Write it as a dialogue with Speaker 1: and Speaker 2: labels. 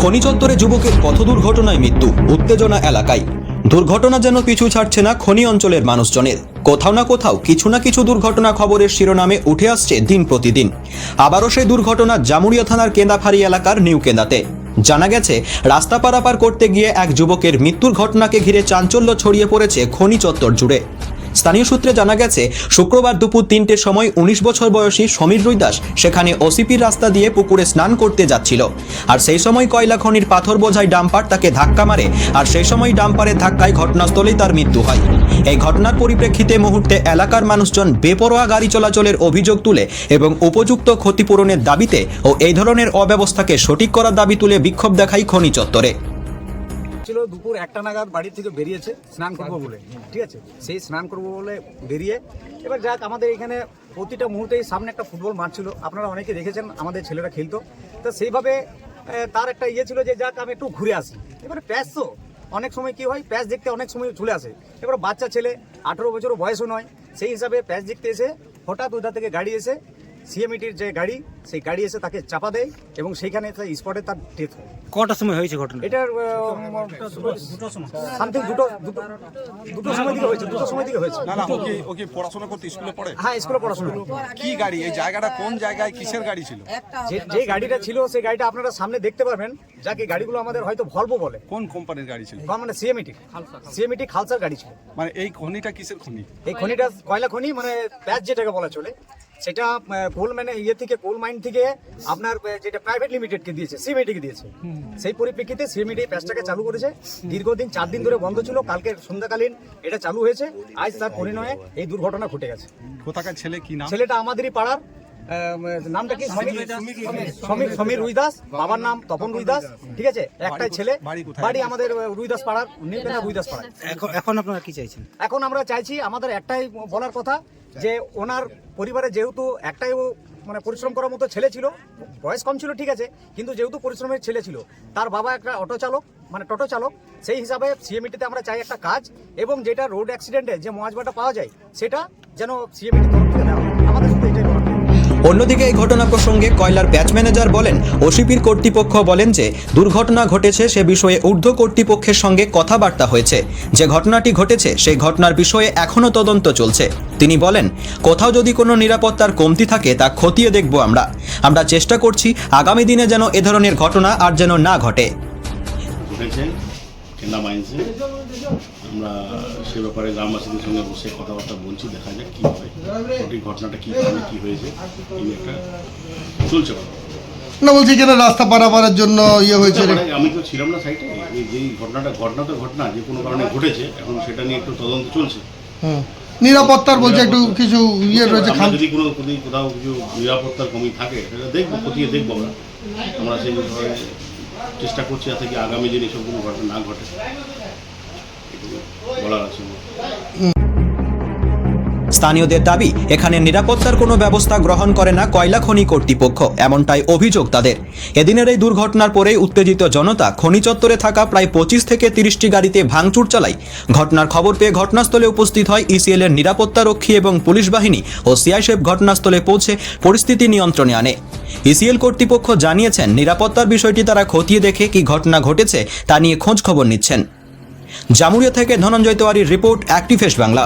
Speaker 1: খনি চত্বরে যুবকের পথ দুর্ঘটনায় মৃত্যু, উত্তেজনা এলাকায়। দুর্ঘটনা যেন পিছু ছাড়ছে না খনি অঞ্চলের মানুষজনের। কোথাও না কোথাও কিছু না কিছু দুর্ঘটনা খবরের শিরোনামে উঠে আসছে দিন প্রতিদিন। আবারও সেই দুর্ঘটনা জামুরিয়া থানার কেন্দাফাড়ি এলাকার নিউ কেন্দাতে। জানা গেছে, রাস্তা পারাপার করতে গিয়ে এক যুবকের মৃত্যুর ঘটনাকে ঘিরে চাঞ্চল্য ছড়িয়ে পড়েছে খনি চত্বর জুড়ে। স্থানীয় সূত্রে জানা গেছে, শুক্রবার দুপুর 3টের সময় 19 বছর বয়সী সমীর রুইদাস সেখানে ওসিপির রাস্তা দিয়ে পুকুরে স্নান করতে যাচ্ছিল। আর সেই সময় কয়লা খনির পাথর বোঝাই ডাম্পার তাকে ধাক্কা মারে, আর সেই সময় ডাম্পারের ধাক্কায় ঘটনাস্থলেই তার মৃত্যু হয়। এই ঘটনার পরিপ্রেক্ষিতে মুহূর্তে এলাকার মানুষজন বেপরোয়া গাড়ি চলাচলের অভিযোগ তুলে এবং উপযুক্ত ক্ষতিপূরণের দাবিতে ও এই ধরনের অব্যবস্থাকে সঠিক করার দাবি তুলে বিক্ষোভ দেখায় খনি চত্বরে।
Speaker 2: ছিল দুপুর 1টা নাগাদ বাড়ি থেকে বেরিয়েছে স্নান করবো বলে, ঠিক আছে, সেই স্নান করবো বলে বেরিয়ে এবার যাক আমাদের এখানে প্রতিটা মুহূর্তেই সামনে একটা ফুটবল মাঠ ছিল, আপনারা অনেকে দেখেছেন আমাদের ছেলেরা খেলতো। তো সেইভাবে তার একটা ইয়ে ছিল যে যাক আমি একটু ঘুরে আসি। এবারে প্যাচ তো অনেক সময় কি হয়, প্যাচ দেখতে অনেক সময় চলে আসে। এবার বাচ্চা ছেলে 18 বছরও বয়সও নয়, সেই হিসাবে প্যাচ দেখতে এসে হঠাৎ ওইটা থেকে গাড়ি এসে সিএমইটির যে গাড়ি, সেই গাড়ি এসে তাকে চাপা দেয় এবং সেইখানে স্পটে তার ডেথ হয়।
Speaker 3: কটার সময় হয়েছে ঘটনা?
Speaker 2: এটার সামথিং দুটো সময় দিকে হয়েছে, দুটো সময় দিকে হয়েছে।
Speaker 4: না না, ও কি পড়াশোনা করতে স্কুলে পড়ে?
Speaker 2: হ্যাঁ, স্কুলে পড়াশোনা।
Speaker 4: কি গাড়ি, এই জায়গাটা কোন জায়গায়, কিসের গাড়ি ছিল?
Speaker 2: যে গাড়িটা ছিল সেই গাড়িটা আপনারা সামনে দেখতে পারবেন, যাকে গাড়িগুলো আমাদের হয়তো ভলভো বলে।
Speaker 4: কোন কোম্পানির গাড়ি ছিল?
Speaker 2: মানে সিএমইটি খালসার গাড়ি ছিল।
Speaker 4: মানে এই খনিটা কিসের খনি?
Speaker 2: এই খনিটা কয়লা খনি, মানে প্যাচ যেটাকে বলা চলে, সেটা কোল মানে ইয়ে থেকে কোল মাইন থেকে আপনার যেটা প্রাইভেট লিমিটেডকে দিয়েছে, সিএমইটিকে দিয়েছে। সেই পরিপ্রেক্ষিতে সিএমইটি প্যাচটাকে চালু করেছে। দীর্ঘদিন 4 দিন ধরে বন্ধ ছিল, কালকে সন্ধ্যাকালীন এটা চালু হয়েছে। আজ তার পরিণয়ে এই দুর্ঘটনা ঘটে গেছে।
Speaker 4: কোথাকার ছেলে, কি নাম?
Speaker 2: ছেলেটা আমাদেরই পাড়ার, নামটা কি? সমীর রুইদাস, বাবার নাম তপন রুইদাস, ঠিক আছে। একটাই ছেলে, বাড়ি আমাদের রুইদাস পাড়ার, নিউ কেন্দ্র রুইদাস পাড়ায়।
Speaker 3: এখন আপনারা কি চাইছেন?
Speaker 2: এখন আমরা চাইছি, আমাদের একটাই বলার কথা যে ওনার পরিবারে যেহেতু একটাই মানে পরিশ্রম করার মতো ছেলে ছিল, বয়স কম ছিল ঠিক আছে, কিন্তু যেহেতু পরিশ্রমের ছেলে ছিল, তার বাবা একটা অটো চালক, মানে টোটো চালক, সেই হিসাবে সিএমইটিতে আমরা চাই একটা কাজ, এবং যেটা রোড অ্যাক্সিডেন্টে যে মুআওয়াজাটা পাওয়া যায় সেটা যেন সিএমইটির তরফ থেকে দেওয়া হয়। আমাদের শুধু এটাই বলার।
Speaker 1: অন্যদিকে এই ঘটনা প্রসঙ্গে কয়লার প্যাচ ম্যানেজার বলেন, ওসিপির কর্তৃপক্ষ বলেন যে দুর্ঘটনা ঘটেছে সে বিষয়ে ঊর্ধ্ব কর্তৃপক্ষের সঙ্গে কথাবার্তা হয়েছে। যে ঘটনাটি ঘটেছে সেই ঘটনার বিষয়ে এখনও তদন্ত চলছে। তিনি বলেন, কোথাও যদি কোনো নিরাপত্তার কমতি থাকে তা খতিয়ে দেখব। আমরা চেষ্টা করছি আগামী দিনে যেন এ ধরনের ঘটনা আর যেন না ঘটে।
Speaker 5: আমরা সে ব্যাপারে গ্রামবাসীদের সঙ্গে বসে কথাবার্তা বলছি, দেখা যাক কী হয়, সঠিক ঘটনাটা কী কারণে কী হয়েছে, এই একটা চলছে।
Speaker 6: না বলছি কেন রাস্তা পারাপারের জন্য ইয়ে হয়েছে?
Speaker 5: আমি তো ছিলাম না সাইটে, যেই ঘটনা যে কোনো কারণে ঘটেছে, এখন সেটা নিয়ে একটু তদন্ত চলছে।
Speaker 6: নিরাপত্তার বলছে একটু কিছু ইয়ে রয়েছে,
Speaker 5: যদি কোথাও কিছু নিরাপত্তার কমি থাকে সেটা দেখবো, খতিয়ে দেখবো। আমরা সেই বিষয়ে চেষ্টা করছি যাতে কি আগামী দিনে এসব কোনো ঘটনা না ঘটে, বলার আছে।
Speaker 1: স্থানীয়দের দাবি, এখানে নিরাপত্তার কোনো ব্যবস্থা গ্রহণ করে না কয়লা খনি কর্তৃপক্ষ, এমনটাই অভিযোগ তাদের। এদিনের এই দুর্ঘটনার পরেই উত্তেজিত জনতা খনি চত্বরে থাকা প্রায় 25 থেকে 30টি গাড়িতে ভাঙচুর চালায়। ঘটনার খবর পেয়ে ঘটনাস্থলে উপস্থিত হয় ইসিএল এর নিরাপত্তা রক্ষী এবং পুলিশ বাহিনী ও সিআইএসএফ ঘটনাস্থলে পৌঁছে পরিস্থিতি নিয়ন্ত্রণে আনে। ইসিএল কর্তৃপক্ষ জানিয়েছেন, নিরাপত্তার বিষয়টি তারা খতিয়ে দেখে কি ঘটনা ঘটেছে তা নিয়ে খোঁজ খবর নিচ্ছেন। জামুরিয়া থেকে ধনঞ্জয় তেওয়ারির রিপোর্ট, অ্যাক্টিভ বাংলা।